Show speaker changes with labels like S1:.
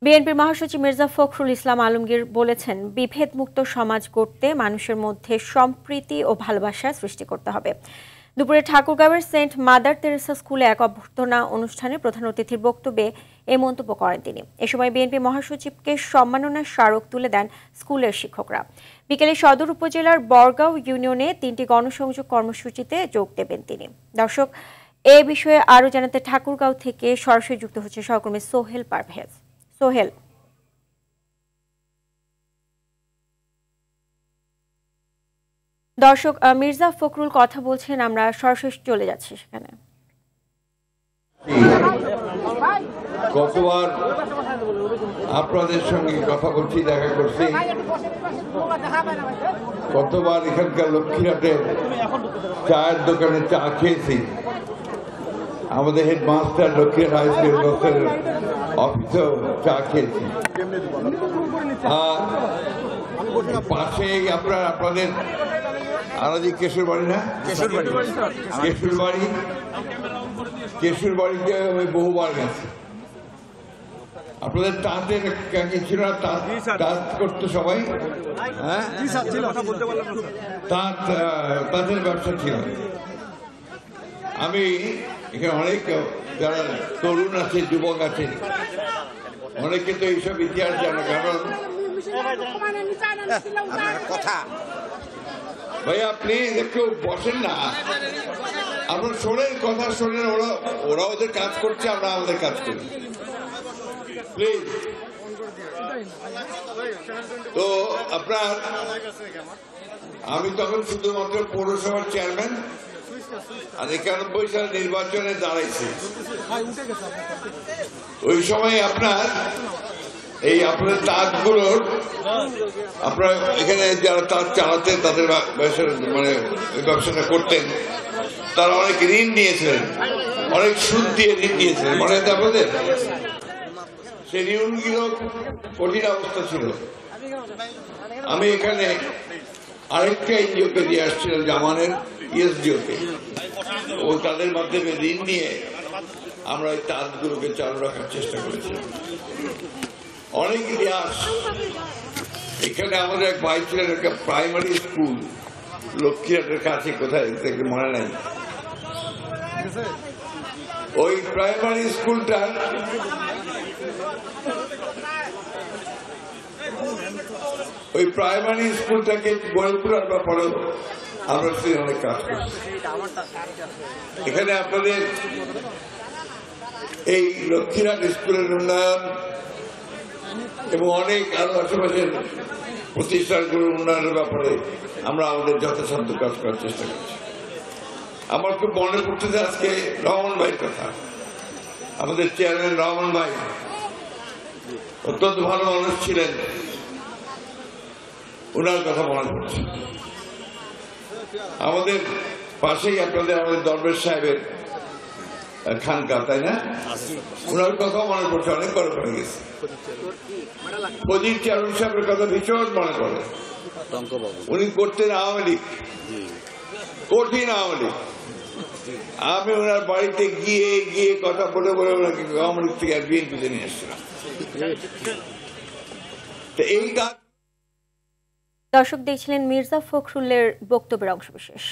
S1: বিএনপির মহাসচিব মির্জা ফখরুল ইসলাম আলমগীর বলেছেন, বিভেদমুক্ত সমাজ গড়তে মানুষের মধ্যে সম্প্রীতি ও ভালোবাসা সৃষ্টি করতে হবে। দুপুরে ঠাকুরগাঁওয়ের সেন্ট মাদার তেরেসা স্কুলে এক অভ্যর্থনা অনুষ্ঠানে প্রধান অতিথির বক্তব্যে এই মন্তব্য করেন তিনি। এ সময় বিএনপি মহাসচিবকে সম্মাননার স্মারক তুলে দেন স্কুলের শিক্ষকরা। বিকেলে সদর উপজেলার বরগাঁও ইউনিয়নে 3টি গণসংযোগ কর্মসূচিতে যোগ দেবেন তিনি। দর্শক, এ বিষয়ে আরও জানাতে ঠাকুরগাঁও থেকে সরাসরি যুক্ত হচ্ছে সহকর্মী সোহেল পারভেজ। সোহেল, দর্শক, মির্জা ফখরুল কথা বলছেন, আমরা সরাসরি চলে যাচ্ছি সেখানে।
S2: গতবার আপনাদের সঙ্গে কথা বলছি, দেখা করছি। গতবার এখানকার লক্ষ্মীরাটের চায়ের দোকানে চা খেয়েছি। আমাদের হেডমাস্টার লক্ষ্মীরাট হাই স্কুল অফিসেও চা খেয়েছি। আর পাশেই আপনাদের আলাদি কেশুর বাড়ি, না কেশুর বাড়িতে আমি বহুবার গেছি। আপনাদের তাঁতের কি ছিল না? তাঁত করতো সবাই, হ্যাঁ, তাঁতের ব্যবসা ছিল। আমি এখানে অনেক যারা তরুণ আছে, যুবক আছে, অনেকে তো এইসব ইতিহাস জানে। কারণ ভাইয়া প্লিজ একটু বসেন না, আপনার শোনেন, কথা শোনেন। ওরা ওদের কাজ করছে, আমরা আমাদের কাজ করি, প্লিজ। তো আপনার আমি তখন শুধুমাত্র পৌরসভার চেয়ারম্যান আর 91 সাল নির্বাচনে দাঁড়াইছি। ওই সময় আপনার তাঁতগুলোর আপনারা এখানে যারা তাঁত চালাতেন, তাদের মানে ব্যবসাটা করতেন, তারা অনেক ঋণ নিয়েছিলেন, অনেক সুদ দিয়ে ঋণ নিয়েছিলেন, মনে আছে আপনাদের? সেই ঋণগুলো কঠিন অবস্থা ছিল। আমি এখানে আরেকটা এনজিওকে দিয়ে আসছিলাম, জামানের ইএসডিওকে। ও তাদের মাধ্যমে ঋণ নিয়ে আমরা এই তাঁতগুলোকে চালু রাখার চেষ্টা করেছিলাম। অনেক ইতিহাস। এখানে আমাদের এক ভাই ছিলেন, একটা প্রাইমারি স্কুল লক্ষ্মীরাটের কাছে, কোথায় মনে নাই। ওই প্রাইমারি স্কুলটাকে গড়ে তোলার ব্যাপারেও আমরা অনেক কাজ করছি। এখানে আপনাদের এই লক্ষ্মীরাট স্কুলের উন্নয়ন এবং অনেক আরো আশেপাশের প্রতিষ্ঠানগুলোর উন্নয়নের ব্যাপারে আমরা আমাদের যথাসাধ্য কাজ করার চেষ্টা করছি। আমার খুব মনে পড়তেছে আজকে রহমান ভাইয়ের কথা। আমাদের চেয়ারম্যান রহমান ভাই অত্যন্ত ভালো মানুষ ছিলেন, ওনার কথা মনে পড়ছে। আমাদের পাশেই আমাদের দরবেশ সাহেবের খানকা, তাই না? ওনার কথা মনে পড়ছে, অনেকবার পড়ে গেছে। ফজির চেয়ারম্যান সাহেবের কথা ভীষণ মনে পড়ে। উনি করতেন আওয়ামী লীগ, কঠিন আওয়ামী লীগ। আমি ওনার বাড়িতে গিয়ে কথা বলে ওনাকে আওয়ামী লীগ থেকে বিএনপিতে নিয়ে এসেছিলাম।
S1: দর্শক দেখছিলেন মির্জা ফখরুলের বক্তব্যের অংশবিশেষ।